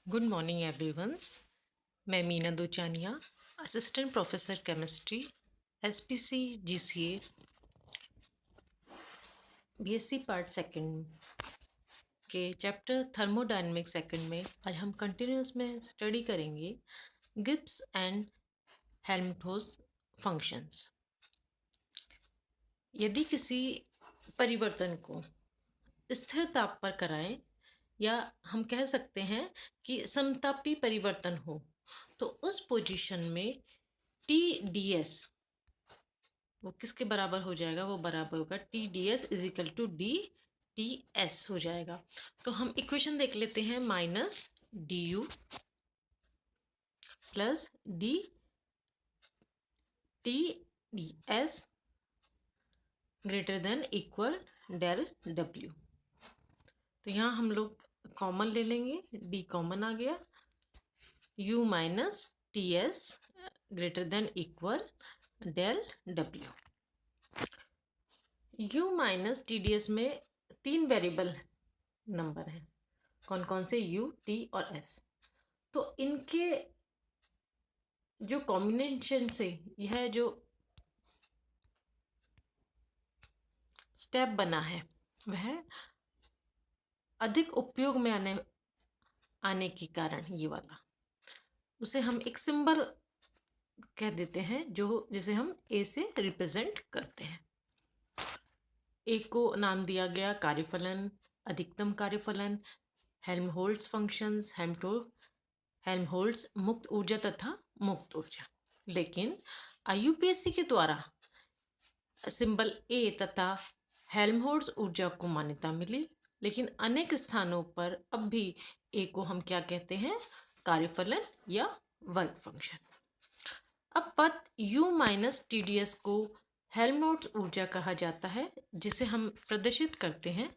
Good morning everyones. मैं Meena Dochania, assistant professor chemistry, SPC GCA, BSc part second के chapter thermodynamic second में आज हम कंटिन्यूस में स्टडी करेंगे गिब्स एंड हेल्महोल्ट्ज फंक्शंस। यदि किसी परिवर्तन को स्थिर ताप पर कराएं या हम कह सकते हैं कि समतापी परिवर्तन हो तो उस पोजीशन में टी डी एस वो किसके बराबर हो जाएगा? वो बराबर होगा T D S is equal to D T S हो जाएगा। तो हम इक्वेशन देख लेते हैं, minus D U plus D T D S greater than equal del W. तो यहाँ हम लोग कॉमन ले लेंगे, डी कॉमन आ गया, u minus T S greater than equal del W. u minus T D S में तीन वेरिएबल नंबर हैं, कौन कौन से? u, t और s। तो इनके जो कॉम्बिनेशन से यह जो स्टेप बना है वह अधिक उपयोग में आने के कारण ये वाला, उसे हम एक सिंबल कह देते हैं जो जिसे हम a से रिप्रेजेंट करते हैं। ए को नाम दिया गया कार्यफलन, अधिकतम कार्यफलन, हेल्महोल्ट्ज फंक्शंस, हेल्महोल्ट्ज मुक्त ऊर्जा तथा मुक्त ऊर्जा। लेकिन आईयूपीएससी के द्वारा सिंबल ए तथा हेल्महोल्ट्ज ऊर्जा को मान्यता मिली, लेकिन अनेक स्थानों पर अब भी ए को हम क्या कहते हैं? कार्यफलन या वर्क फंक्शन। अब पद u minus T D S को हेल्महोल्ट्ज ऊर्जा कहा जाता है, जिसे हम प्रदर्शित करते हैं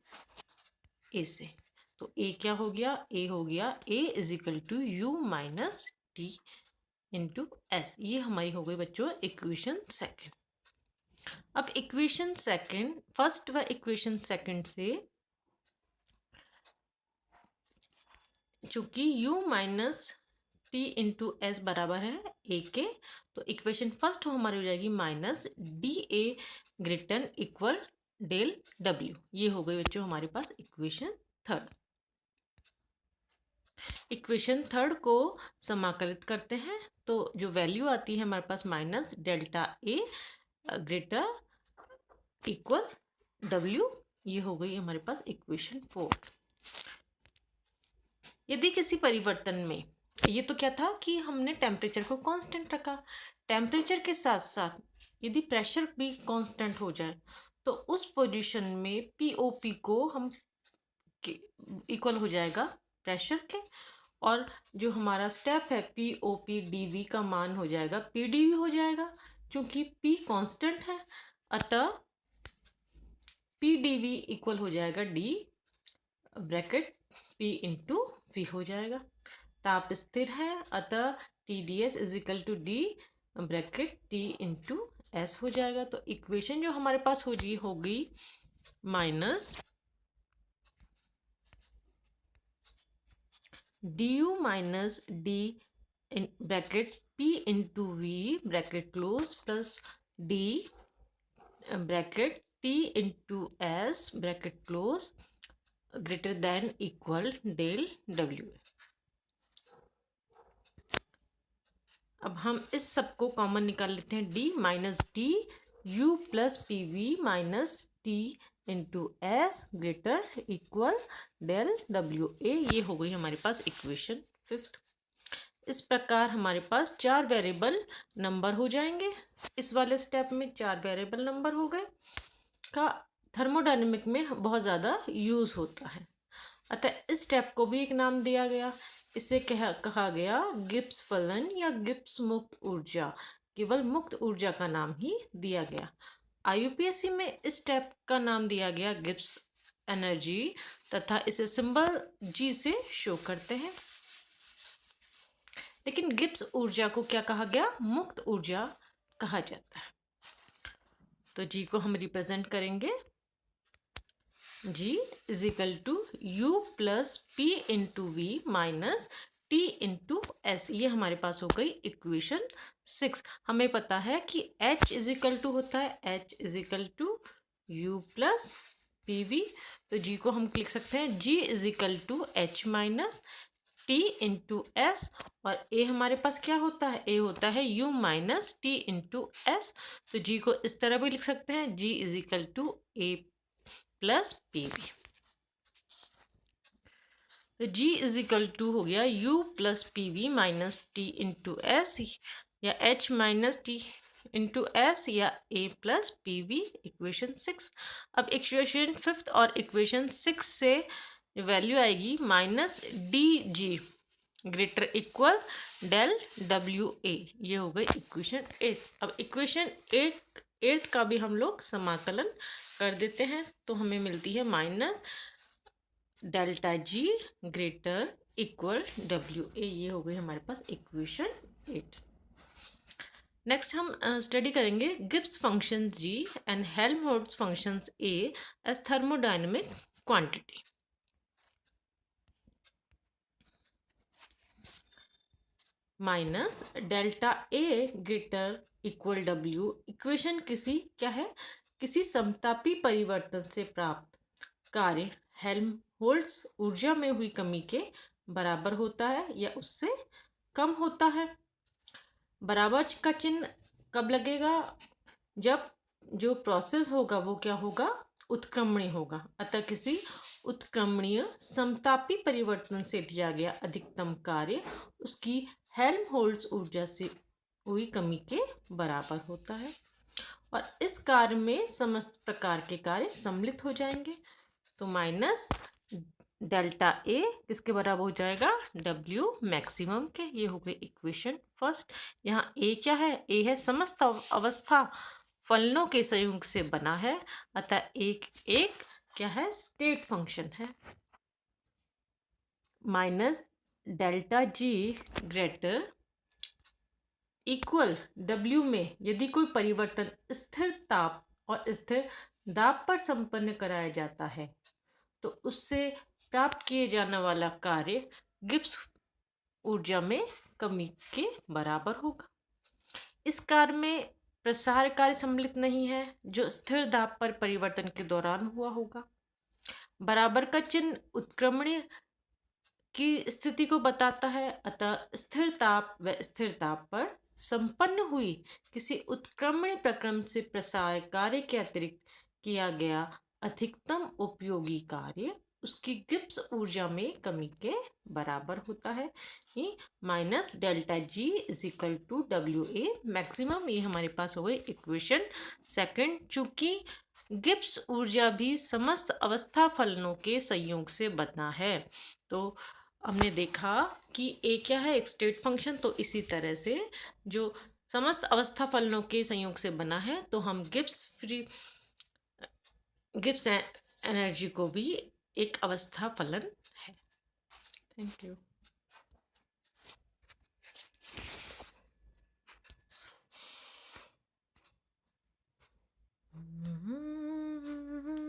ए से। तो ए क्या हो गया? ए हो गया A is equal to U minus T into S. ये हमारी हो गई बच्चों इक्वेशन सेकंड। अब इक्वेशन सेकंड फर्स्ट व इक्वेशन सेकंड से चूंकि u minus T into S बराबर है ए के, तो इक्वेशन फर्स्ट हमारी हो जाएगी minus D A greater equal del W. ये हो गई बच्चों हमारे पास इक्वेशन थर्ड। इक्वेशन थर्ड को समाकलित करते हैं तो जो वैल्यू आती है हमारे पास minus delta A greater equal W. ये हो गई हमारे पास इक्वेशन फोर्थ। यदि किसी परिवर्तन में, ये तो क्या था कि हमने टेम्परेचर को कांस्टेंट रखा, टेम्परेचर के साथ साथ यदि प्रेशर भी कांस्टेंट हो जाए तो उस पोजीशन में पीओपी को हम इक्वल हो जाएगा प्रेशर के, और जो हमारा स्टेप है पीओपी डीवी का मान हो जाएगा पीडीवी हो जाएगा। क्योंकि पी कांस्टेंट है अतः पीडीवी इक्वल हो जाएगा D bracket P into V हो जाएगा। ताप स्थिर है अतः T D S is equal to D bracket T into S हो जाएगा। तो इक्वेशन जो हमारे पास होगी minus D U minus D bracket P into V bracket close plus D bracket T into S bracket close greater than equal del W. अब हम इस सब को कॉमन निकाल लेते हैं, D minus D U plus P V minus T into S greater equal del W A. ये हो गई हमारे पास इक्वेशन फिफ्थ। इस प्रकार हमारे पास चार वेरिएबल नंबर हो जाएंगे। इस वाले स्टेप में चार वेरिएबल नंबर हो गए का थर्मोडायनेमिक में बहुत ज़्यादा यूज़ होता है, अतः इस स्टेप को भी एक नाम दिया गया। इसे कहा गया गिब्स फलन या गिब्स मुक्त ऊर्जा। केवल मुक्त ऊर्जा का नाम ही दिया गया। आईयूपीएससी में इस स्टेप का नाम दिया गया गिब्स एनर्जी तथा इसे सिंबल जी से शो करते हैं। लेकिन गिब्स ऊर्जा को क्या कहा गया? मुक्त ऊर्जा कहा जाता है। तो जी को हम रिप्रेजेंट करेंगे, G is equal to U plus P into V minus T into S. ये हमारे पास हो गई इक्वेशन 6। हमें पता है कि H इज इक्वल टू होता है H is equal to U plus P V. तो G को हम लिख सकते हैं G is equal to H minus T into S. और A हमारे पास क्या होता है, A होता है U minus T into S. तो G को इस तरह भी लिख सकते हैं G is equal to A plus P V. तो G इज इक्वल टू हो गया U plus P V minus T into S, या H minus T into S, या A plus P V, equation 6। अब इक्वेशन 5 और equation 6 से value आएगी minus D G greater equal del W A. ये हो गई इक्वेशन 8। अब इक्वेशन 8 का भी हम लोग समाकलन कर देते हैं, तो हमें मिलती है minus delta G greater equal W A. ये हो गई हमारे पास इक्वेशन 8। नेक्स्ट हम स्टडी करेंगे Gibbs function G and Helmholtz functions A as thermodynamic quantity. Minus delta A greater equal W equation किसी समतापी परिवर्तन से प्राप्त कार्य हेल्महोल्ट्ज ऊर्जा में हुई कमी के बराबर होता है या उससे कम होता है। बराबर का चिन्ह कब लगेगा, जब जो प्रोसेस होगा वो क्या होगा, उत्क्रमणीय होगा। अतः किसी उत्क्रमणीय समतापी परिवर्तन से दिया गया अधिकतम कार्य उसकी हेल्महोल्ट्ज ऊर्जा से हुई कमी के बराबर होता है, और इस कार्य में समस्त प्रकार के कार्य सम्मिलित हो जाएंगे। तो माइनस डेल्टा ए किसके बराबर हो जाएगा, डब्ल्यू मैक्सिमम के। ये हो गई इक्वेशन 1। यहाँ ए क्या है, ए है समस्त अवस्था फलनों के संयुग से बना है, अतः एक क्या है, स्टेट फंक्शन है। Minus delta G greater equal W में यदि कोई परिवर्तन स्थिर ताप और स्थिर दाब पर संपन्न कराया जाता है तो उससे प्राप्त किए जाने वाला कार्य गिब्स ऊर्जा में कमी के बराबर होगा। इस कार्य में प्रसार कार्य सम्मिलित नहीं है जो स्थिर दाब पर परिवर्तन के दौरान हुआ होगा। बराबर का चिन्ह उत्क्रमणीय की स्थिति को बताता है, अतः स्थिर ताप व स्थिर ताप पर संपन्न हुई किसी उत्क्रमणीय प्रक्रम से प्रसार कार्य के अतिरिक्त किया गया अधिकतम उपयोगी कार्य उसकी गिब्स ऊर्जा में कमी के बराबर होता है। Minus delta G is equal to W A maximum. ये हमारे पास हो गई इक्वेशन 2। चूंकि गिब्स ऊर्जा भी समस्त अवस्था फलनों के संयोग से बना है, तो हमने देखा कि ए क्या है, एक स्टेट फंक्शन। तो इसी तरह से जो समस्त अवस्था फलनों के संयोग से बना है, तो हम गिब्स एनर्जी को भी एक अवस्था फलन है। Thank you.